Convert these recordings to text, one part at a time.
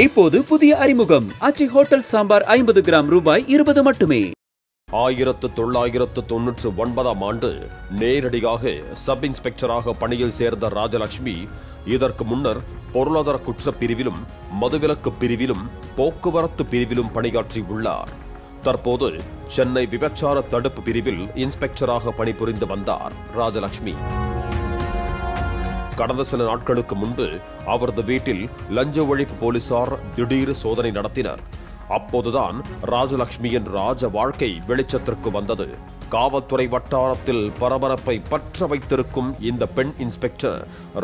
இப்போது புதிய அறிமுகம் ஆச்சி ஹோட்டல் சாம்பார் 50 கிராம் ரூபாய் 20 மட்டுமே. 1999 ஆண்டு நேரடியாக சப் இன்ஸ்பெக்டராக பணியில் சேர்ந்த ராஜலட்சுமி இதற்கு முன்னர் பொருளாதார குற்ற பிரிவிலும் மதுவிலக்கு பிரிவிலும் போக்குவரத்து பிரிவிலும் பணியாற்றியுள்ளார். தற்போது சென்னை விபச்சார தடுப்பு பிரிவில் இன்ஸ்பெக்டராக பணிபுரிந்து வந்தார் ராஜலட்சுமி. கடந்த சில நாட்களுக்கு முன்பு அவரது வீட்டில் லஞ்ச ஒழிப்பு போலீசார் திடீர் சோதனை நடத்தினர். அப்போதுதான் ராஜலட்சுமியின் ராஜ வாழ்க்கை வெளிச்சத்திற்கு வந்தது. காவல்துறை வட்டாரத்தில் பரபரப்பை பற்ற வைத்திருக்கும் இந்த பெண் இன்ஸ்பெக்டர்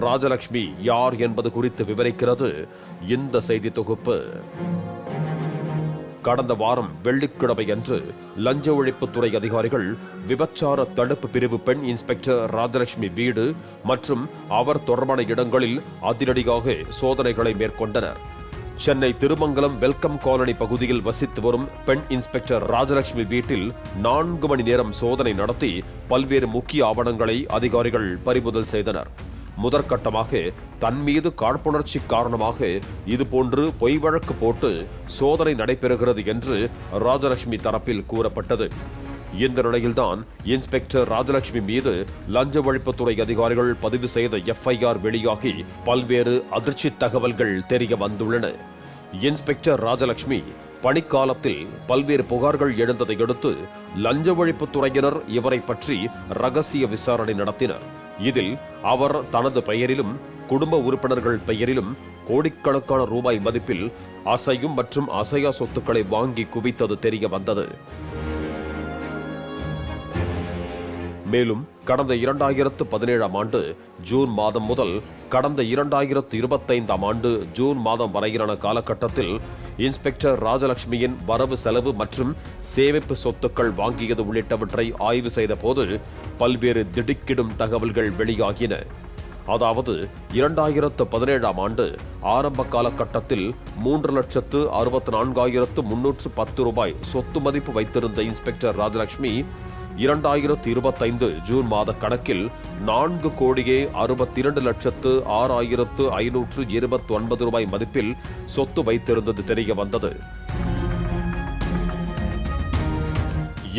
ராஜலட்சுமி யார் என்பது குறித்து விவரிக்கிறது இந்த செய்தி தொகுப்பு. கடந்த வாரம் வெள்ளிக்கிழமை அன்று லஞ்ச ஒழிப்புத்துறை அதிகாரிகள் விபச்சார தடுப்பு பிரிவு பெண் இன்ஸ்பெக்டர் ராஜலட்சுமி வீடு மற்றும் அவர் தொடர்பான இடங்களில் அதிரடியாக சோதனைகளை மேற்கொண்டனர். சென்னை திருமங்கலம் வெல்கம் காலனி பகுதியில் வசித்து வரும் பெண் இன்ஸ்பெக்டர் ராஜலட்சுமி வீட்டில் 4 மணி நேரம் சோதனை நடத்தி பல்வேறு முக்கிய ஆவணங்களை அதிகாரிகள் பறிமுதல் செய்தனர். முதற்கட்டமாக தன் மீது காழ்ப்புணர்ச்சி காரணமாக இதுபோன்று பொய் வழக்கு போட்டு சோதனை நடைபெறுகிறது என்று ராஜலட்சுமி தரப்பில் கூறப்பட்டது. இந்த நிலையில்தான் இன்ஸ்பெக்டர் ராஜலட்சுமி மீது லஞ்ச ஒழிப்புத்துறை அதிகாரிகள் பதிவு செய்த எஃப்ஐஆர் வெளியாகி பல்வேறு அதிர்ச்சி தகவல்கள் தெரிய வந்துள்ளன. இன்ஸ்பெக்டர் ராஜலட்சுமி பணிக்காலத்தில் பல்வேறு புகார்கள் எழுந்ததை அடுத்து லஞ்ச ஒழிப்புத்துறையினர் இவரை பற்றி ரகசிய விசாரணை நடத்தினர். இதில் அவர் தனது பெயரிலும் குடும்ப உறுப்பினர்கள் பெயரிலும் கோடிக்கணக்கான ரூபாய் மதிப்பில் அசையும் மற்றும் அசையா சொத்துக்களை வாங்கி குவித்தது தெரிய வந்தது. மேலும் கடந்த 2017 ஆண்டு ஜூன் மாதம் முதல் கடந்த 2025 ஆண்டு ஜூன் மாதம் வரையிலான காலகட்டத்தில் இன்ஸ்பெக்டர் ராஜலட்சுமியின் வரவு செலவு மற்றும் சேமிப்பு சொத்துக்கள் வாங்கியது உள்ளிட்டவற்றை ஆய்வு செய்த போது பல்வேறு திடுக்கிடும் தகவல்கள் வெளியாகின. அதாவது 2017 ஆண்டு ஆரம்ப காலகட்டத்தில் 3,64,310 ரூபாய் சொத்து மதிப்பு வைத்திருந்த இன்ஸ்பெக்டர் ராஜலட்சுமி 2025 ஜூன் மாத கணக்கில் 4,62,06,529 ரூபாய் மதிப்பில் சொத்து வைத்திருந்தது தெரிய வந்தது.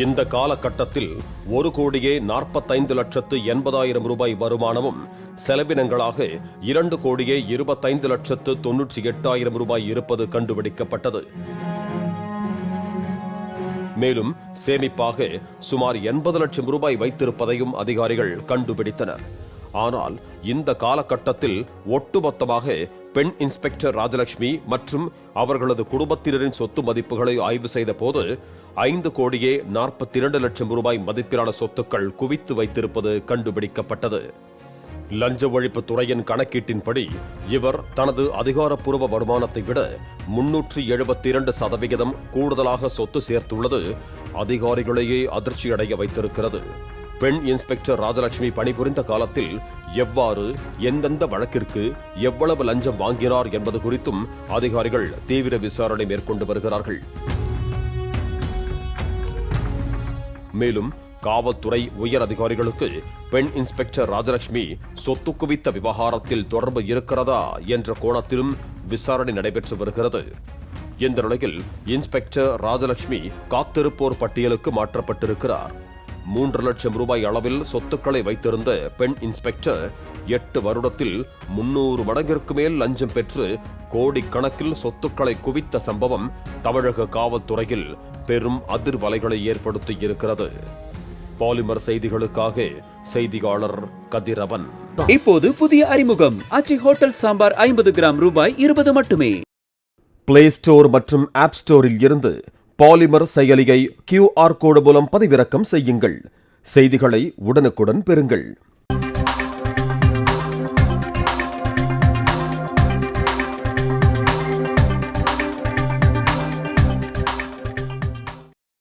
இந்த காலகட்டத்தில் 1,45,80,000 ரூபாய் வருமானமும் செலவினங்களாக 2,25,98,000 ரூபாய் இருப்பது கண்டுபிடிக்கப்பட்டது. மேலும் சேமிப்பாக சுமார் 80 லட்சம் ரூபாய் வைத்திருப்பதையும் அதிகாரிகள் கண்டுபிடித்தனர். ஆனால் இந்த காலகட்டத்தில் ஒட்டுமொத்தமாக பெண் இன்ஸ்பெக்டர் ராஜலட்சுமி மற்றும் அவர்களது குடும்பத்தினரின் சொத்து மதிப்புகளை ஆய்வு செய்த போது 5,42 லட்சம் ரூபாய் மதிப்பிலான சொத்துக்கள் குவித்து வைத்திருப்பது கண்டுபிடிக்கப்பட்டது. லஞ்ச ஒழிப்பு துறையின் கணக்கீட்டின்படி இவர் தனது அதிகாரப்பூர்வ வருமானத்தை விட 372% கூடுதலாக சொத்து சேர்த்துள்ளது அதிகாரிகளையே அதிர்ச்சியடைய வைத்திருக்கிறது. பெண் இன்ஸ்பெக்டர் ராஜலட்சுமி பணிபுரிந்த காலத்தில் எவ்வாறு எந்தெந்த வழக்கிற்கு எவ்வளவு லஞ்சம் வாங்கினார் என்பது குறித்தும் அதிகாரிகள் தீவிர விசாரணை மேற்கொண்டு வருகிறார்கள். மேலும் காவல்துறை உயர் அதிகாரிகளுக்கு பெண் இன்ஸ்பெக்டர் ராஜலட்சுமி சொத்து குவித்த விவகாரத்தில் தொடர்பு இருக்கிறதா என்ற கோணத்திலும் விசாரணை நடைபெற்று வருகிறது. இந்த நிலையில் இன்ஸ்பெக்டர் ராஜலட்சுமி காத்திருப்போர் பட்டியலுக்கு மாற்றப்பட்டிருக்கிறார். 3 லட்சம் ரூபாய் அளவில் சொத்துக்களை வைத்திருந்த பெண் இன்ஸ்பெக்டர் 8 வருடத்தில் 300 மடங்கிற்கு மேல் லஞ்சம் பெற்று கோடிக்கணக்கில் சொத்துக்களை குவித்த சம்பவம் தமிழக காவல்துறையில் பெரும் அதிர்வலைகளை ஏற்படுத்தி இருக்கிறது. பாலிமர் செய்திகளுக்காக செய்தியாளர் கதிரவன். இப்போது புதிய அறிமுகம் ஆச்சி ஹோட்டல் சாம்பார் 50 கிராம் ரூபாய் 20 மட்டுமே. பிளே ஸ்டோர் மற்றும் ஆப் ஸ்டோரில் இருந்து பாலிமர் செயலியை QR கோடு மூலம் பதிவிறக்கம் செய்யுங்கள். செய்திகளை உடனுக்குடன் பெறுங்கள்.